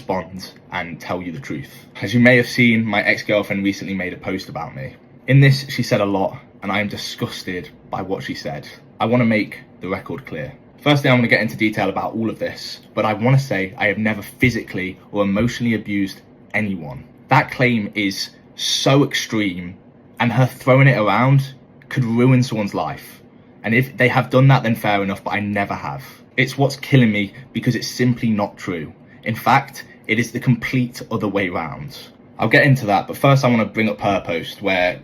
respond and tell you the truth. As you may have seen, my ex-girlfriend recently made a post about me. In this, she said a lot, and I am disgusted by what she said. I want to make the record clear. Firstly, I'm going to get into detail about all of this, but I want to say I have never physically or emotionally abused anyone. That claim is so extreme, and her throwing it around could ruin someone's life. And if they have done that, then fair enough, but I never have. It's what's killing me because it's simply not true. In fact, it is the complete other way round. I'll get into that, but first I want to bring up her post where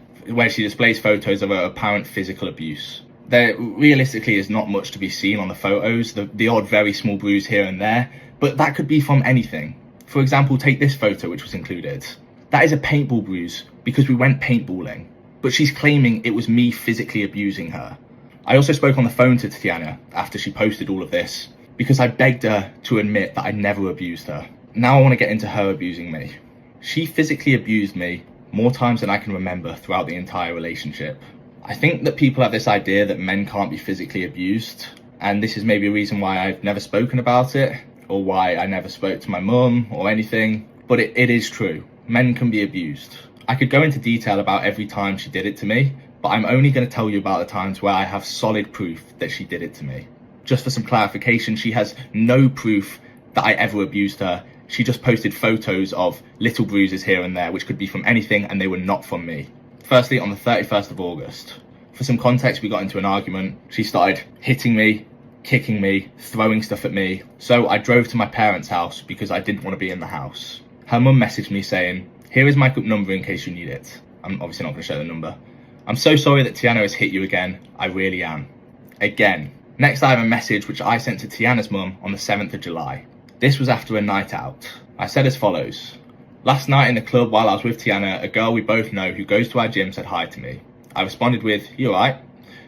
she displays photos of her apparent physical abuse. There realistically is not much to be seen on the photos, the odd very small bruise here and there, but that could be from anything. For example, take this photo which was included. That is a paintball bruise because we went paintballing, but she's claiming it was me physically abusing her. I also spoke on the phone to Tatiana after she posted all of this because I begged her to admit that I never abused her. Now I want to get into her abusing me. She physically abused me more times than I can remember throughout the entire relationship. I think that people have this idea that men can't be physically abused, and this is maybe a reason why I've never spoken about it, or why I never spoke to my mum or anything, but it is true. Men can be abused. I could go into detail about every time she did it to me, but I'm only going to tell you about the times where I have solid proof that she did it to me. Just for some clarification, she has no proof that I ever abused her. She just posted photos of little bruises here and there, which could be from anything, and they were not from me. Firstly, on the 31st of August. For some context, we got into an argument. She started hitting me, kicking me, throwing stuff at me. So I drove to my parents' house because I didn't want to be in the house. Her mum messaged me saying, "Here is my number in case you need it." I'm obviously not going to show the number. "I'm so sorry that Tiana has hit you again. I really am." Again. Next, I have a message which I sent to Tiana's mum on the 7th of July. This was after a night out. I said as follows. "Last night in the club while I was with Tiana, a girl we both know who goes to our gym said hi to me. I responded with, 'You alright?'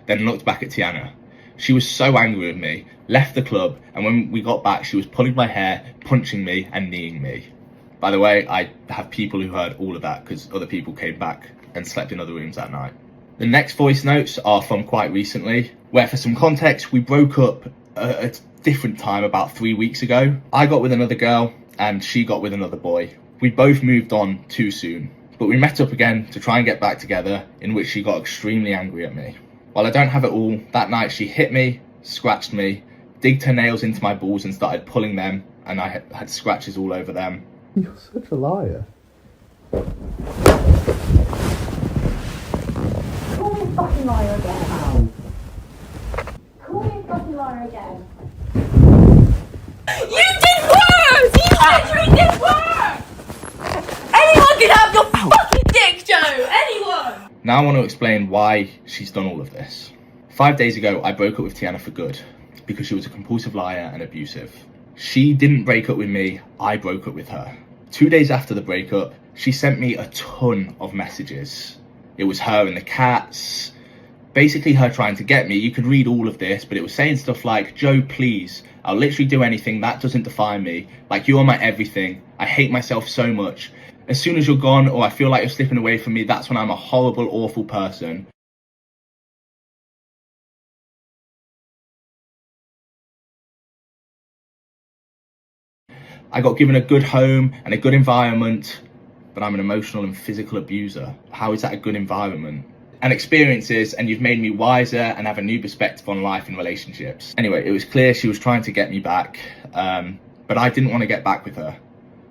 Then looked back at Tiana. She was so angry with me, left the club, and when we got back, she was pulling my hair, punching me, and kneeing me." By the way, I have people who heard all of that because other people came back and slept in other rooms that night. The next voice notes are from quite recently, where for some context, we broke up at a different time about 3 weeks ago. I got with another girl and she got with another boy. We both moved on too soon, but we met up again to try and get back together, in which she got extremely angry at me. While I don't have it all, that night she hit me, scratched me, digged her nails into my balls and started pulling them, and I had scratches all over them. You're such a liar. Call me a fucking liar again. Ow. Call me a fucking liar again. You did worse! You literally did worse! Anyone can have your fucking dick, Joe! Anyone! Now I want to explain why she's done all of this. 5 days ago, I broke up with Tiana for good because she was a compulsive liar and abusive. She didn't break up with me, I broke up with her. 2 days after the breakup, she sent me a ton of messages. It was her and the cats, basically her trying to get me. You could read all of this, but it was saying stuff like, "Joe, please, I'll literally do anything, that doesn't define me. Like, you are my everything. I hate myself so much. As soon as you're gone or I feel like you're slipping away from me, that's when I'm a horrible, awful person." I got given a good home and a good environment, but I'm an emotional and physical abuser. How is that a good environment? And experiences, and you've made me wiser and have a new perspective on life and relationships. Anyway, it was clear she was trying to get me back, but I didn't want to get back with her.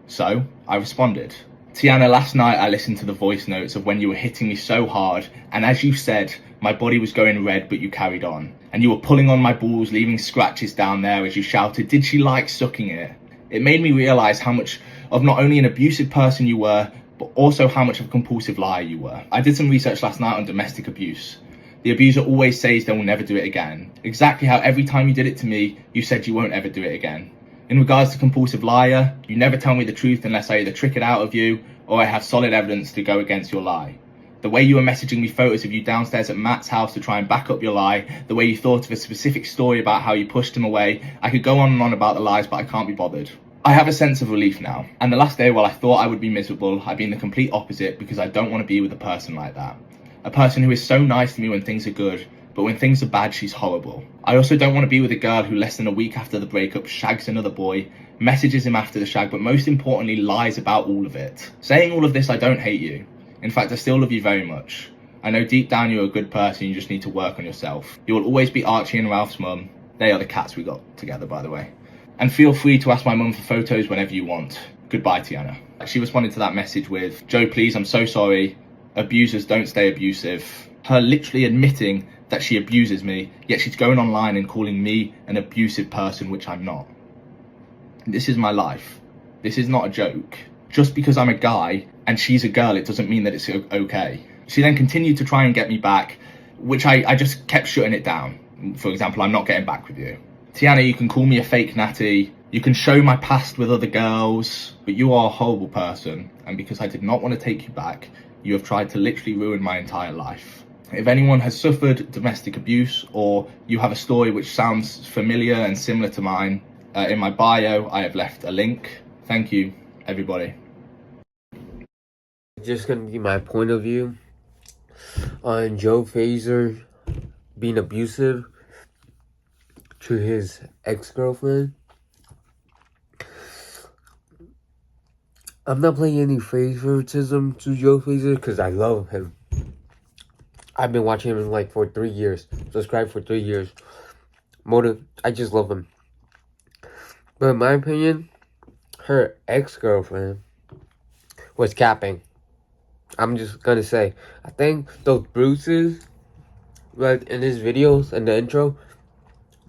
So I responded. "Tiana, last night I listened to the voice notes of when you were hitting me so hard, and as you said, my body was going red, but you carried on. And you were pulling on my balls, leaving scratches down there as you shouted, 'Did she like sucking it?' It made me realise how much of not only an abusive person you were, but also how much of a compulsive liar you were. I did some research last night on domestic abuse. The abuser always says they will never do it again. Exactly how every time you did it to me, you said you won't ever do it again. In regards to compulsive liar, you never tell me the truth unless I either trick it out of you or I have solid evidence to go against your lie. The way you were messaging me photos of you downstairs at Matt's house to try and back up your lie, the way you thought of a specific story about how you pushed him away, I could go on and on about the lies, but I can't be bothered. I have a sense of relief now, and the last day while I thought I would be miserable, I've been the complete opposite because I don't want to be with a person like that. A person who is so nice to me when things are good, but when things are bad, she's horrible. I also don't want to be with a girl who less than a week after the breakup shags another boy, messages him after the shag, but most importantly lies about all of it. Saying all of this, I don't hate you. In fact, I still love you very much. I know deep down you're a good person, you just need to work on yourself. You will always be Archie and Ralph's mum. They are the cats we got together, by the way. And feel free to ask my mum for photos whenever you want. Goodbye, Tiana. She responded to that message with, Joe, please, I'm so sorry. Abusers don't stay abusive. Her literally admitting that she abuses me, yet she's going online and calling me an abusive person, which I'm not. This is my life. This is not a joke. Just because I'm a guy and she's a girl, it doesn't mean that it's okay. She then continued to try and get me back, which I just kept shutting it down. For example, I'm not getting back with you. Tiana, you can call me a fake natty. You can show my past with other girls, but you are a horrible person. And because I did not want to take you back, you have tried to literally ruin my entire life. If anyone has suffered domestic abuse or you have a story which sounds familiar and similar to mine, in my bio, I have left a link. Thank you, everybody. Just gonna be my point of view on Joe Fazer being abusive to his ex-girlfriend. I'm not playing any favoritism to Joe Fazer because I love him. I've been watching him like for 3 years. Subscribed for 3 years. I just love him. But in my opinion, her ex-girlfriend was capping. I'm just gonna say, I think those bruises, like in his videos and the intro,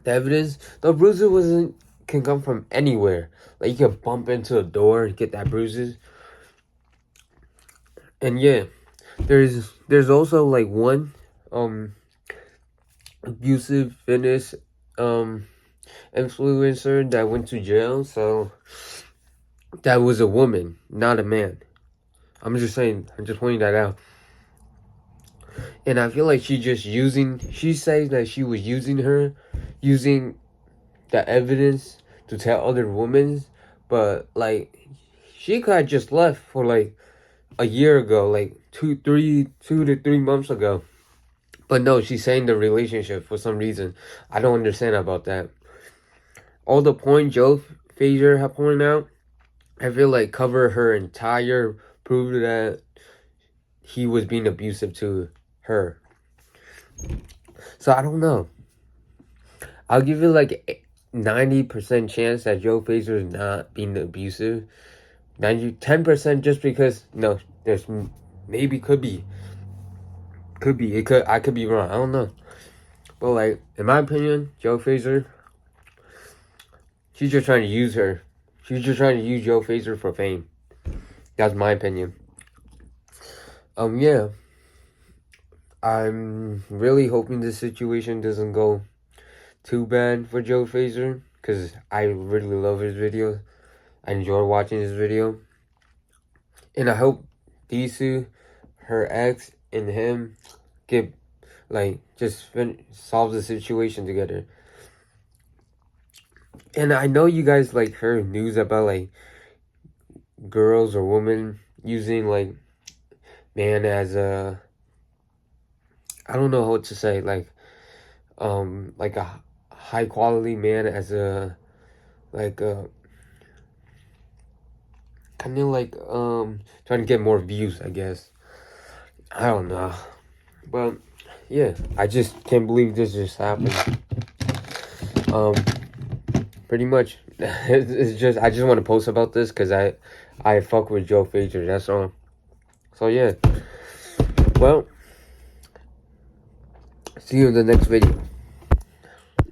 the evidence, the bruises can come from anywhere. Like you can bump into a door and get that bruises. And yeah, there's also like one abusive fitness influencer that went to jail. So that was a woman, not a man. I'm just pointing that out. And I feel like she says that she was using the evidence to tell other women, but like she could have just left for like a year ago, like 2 to 3 months ago. But no, she's saying the relationship for some reason. I don't understand about that. All the point Joe Fazer had pointed out, I feel like cover her entire prove that he was being abusive to her. So I don't know. I'll give it like 90% chance that Joe Fazer is not being abusive. 10% just because there's maybe could be. I could be wrong. I don't know. But like in my opinion, Joe Fazer, she's just trying to use her. She's just trying to use Joe Fazer for fame. That's my opinion. Yeah. I'm really hoping this situation doesn't go too bad for Joe Fazer, because I really love his videos. I enjoy watching his video. And I hope these two, her ex and him, get solve the situation together. And I know you guys like heard news about like girls or women using like man as a, I don't know how to say, like a high quality man as a kind of like trying to get more views, I guess. I don't know, but yeah, I just can't believe this just happened. Pretty much, it's just I just want to post about this because I fuck with Joe Fazer. That's all. So yeah, well, see you in the next video.